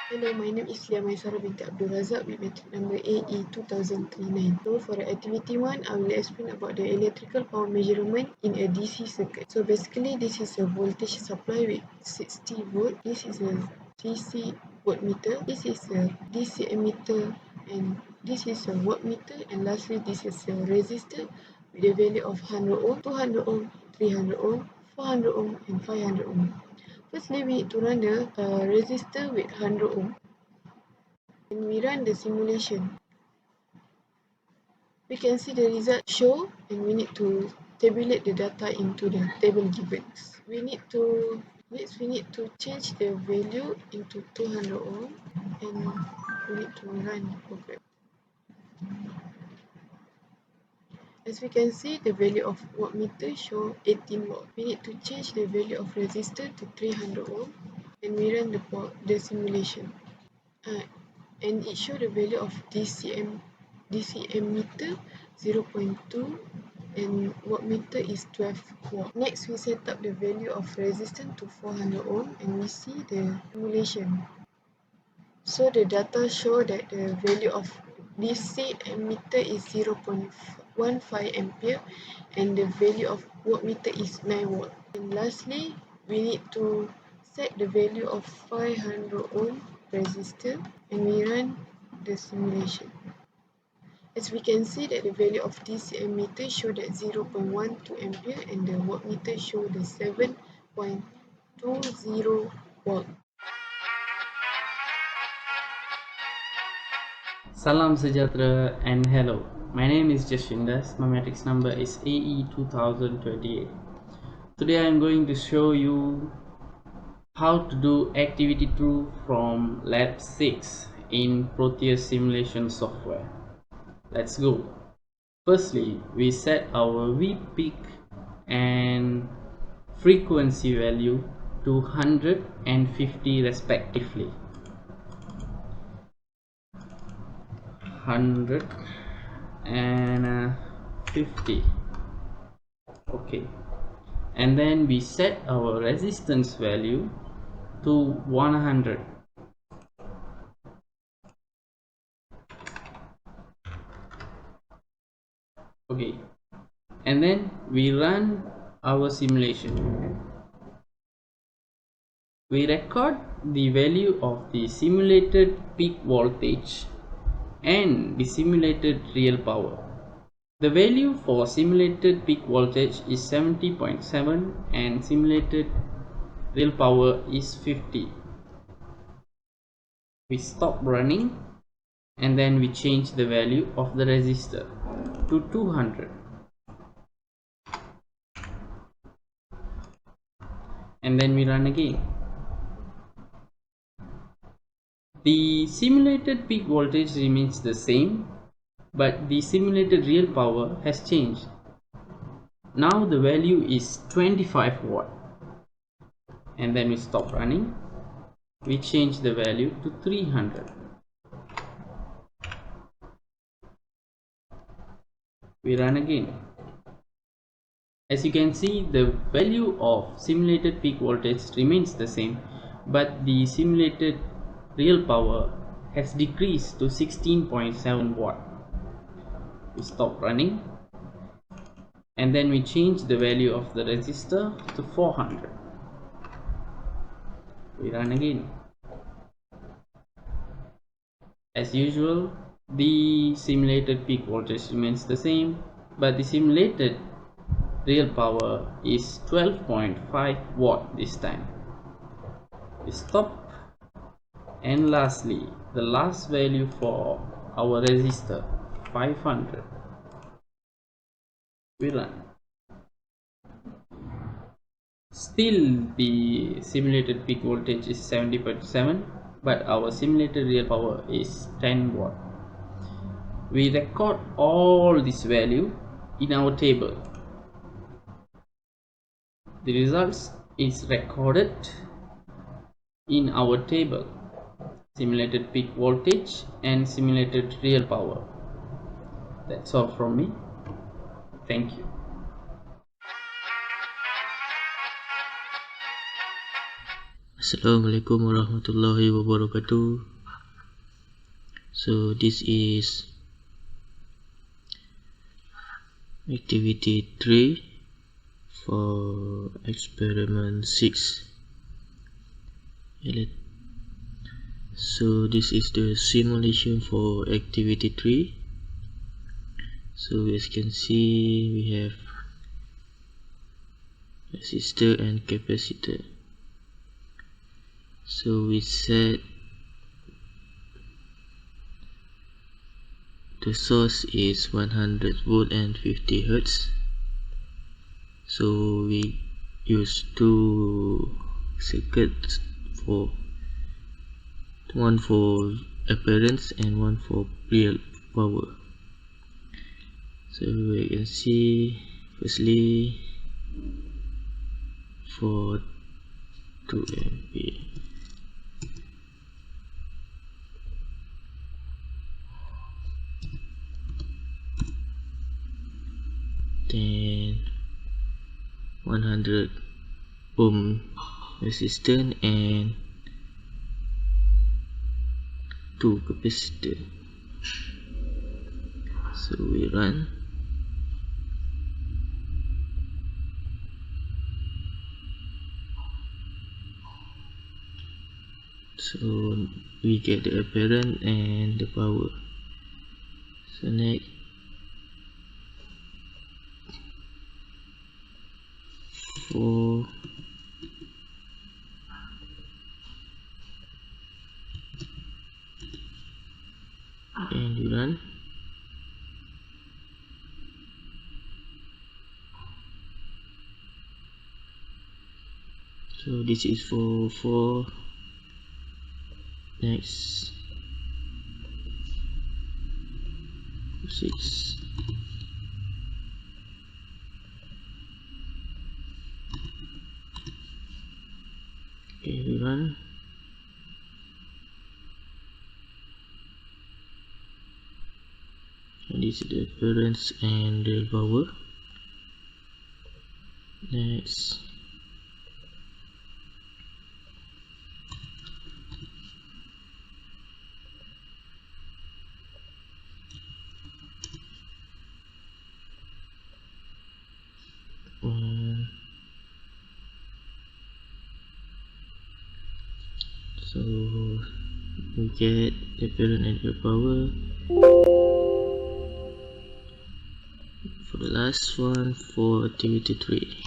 Hello, my name is Lia Maisara binti Abdul Razak with metric number AE2039. So for the activity 1, I will explain about the electrical power measurement in a DC circuit. So basically this is a voltage supply with 60 volt. This is a DC voltmeter. This is a DC ammeter, and this is a voltmeter, and lastly this is a resistor with a value of 100 ohm, 200 ohm, 300 ohm, 400 ohm and 500 ohm. Firstly, we need to run the resistor with 100 ohm, and we run the simulation. We can see the result show, and we need to tabulate the data into the table given. We need to change the value into 200 ohm, and we need to run the program. As we can see, the value of voltmeter show 18 volt. We need to change the value of resistor to 300 ohm, and we run the simulation. And it shows the value of DC meter 0.2 and wattmeter is 12 watt. Next, we set up the value of resistance to 400 ohm, and we see the simulation. So the data show that the value of DC ammeter is 0.15 ampere and the value of wattmeter is 9 watt. And lastly, we need to set the value of 500 ohm resistor, and we run the simulation. As we can see that the value of DC ammeter show that 0.12 ampere and the wattmeter show the 7.20 watt. Salam Sejahtera and hello. My name is Jashindas. My matrix number is AE2028. Today I am going to show you how to do activity 2 from lab 6 in Proteus simulation software. Let's go. Firstly, we set our V peak and frequency value to 100 and 50 respectively. 100 and 50. Okay, and then we set our resistance value to 100. Okay, and then we run our simulation. We record the value of the simulated peak voltage and the simulated real power. The value for simulated peak voltage is 70.7 and simulated real power is 50. We stop running and then we change the value of the resistor to 200. And then we run again. The simulated peak voltage remains the same, but the simulated real power has changed. Now the value is 25 watt. And then we stop running. We change the value to 300. We run again. As you can see, the value of simulated peak voltage remains the same, but the simulated real power has decreased to 16.7 watt. We stop running and then we change the value of the resistor to 400. We run again. As usual, the simulated peak voltage remains the same, but the simulated real power is 12.5 watt this time. We stop. And lastly, the last value for our resistor, 500. We run. Still the simulated peak voltage is 70.7, but our simulated real power is 10 watt. We record all this value in our table. The results is recorded in our table: simulated peak voltage and simulated real power. That's all from me. Thank you. Assalamualaikum warahmatullahi wabarakatuh. So this is activity 3 for experiment 6. So this is the simulation for activity 3. So as you can see, we have resistor and capacitor. So we set the source is 100 volt and 50 hertz. So we use two circuits, for one for appearance and one for real power. So we can see firstly for 2 ampere, then 100 ohm resistance and 2 capacitor. So we run. So we get the apparent and the power. So next, for and you run. So this is for 4. Next, 6. Okay, we run. And this is the appearance and the power. Next, so we get the apparent and the power. For the last one, for activity 3.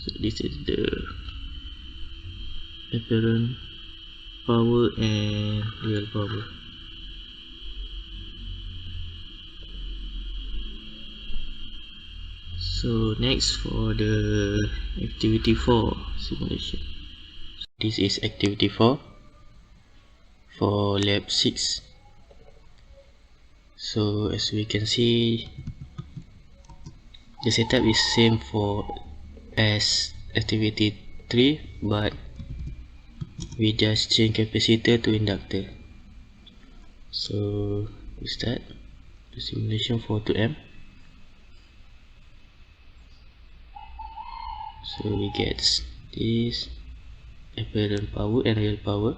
So this is the apparent power and real power. So next, for the activity 4 simulation. This is activity 4 for lab 6. So as we can see, the setup is same for as activity 3, but we just change capacitor to inductor. So we start the simulation for 2M. So we get this apparent power and real power.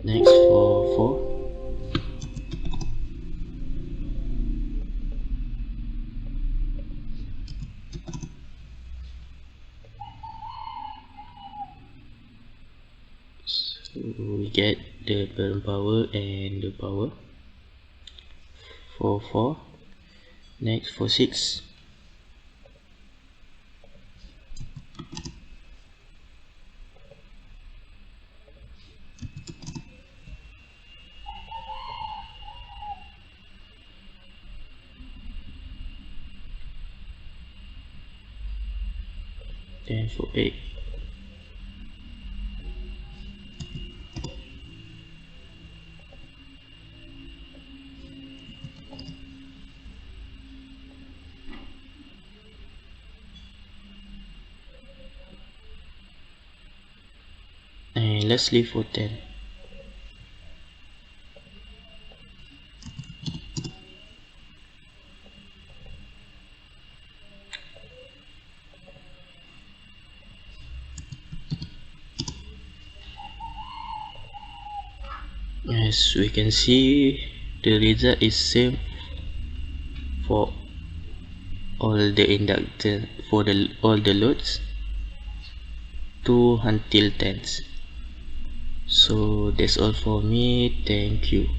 Next, for 4. So we get the apparent power and the power for 4. Next, for 6. Then for 8. and let's leave for 10. As we can see, the result is same for all the inductance, for all the loads 2 until 10. So that's all for me. Thank you.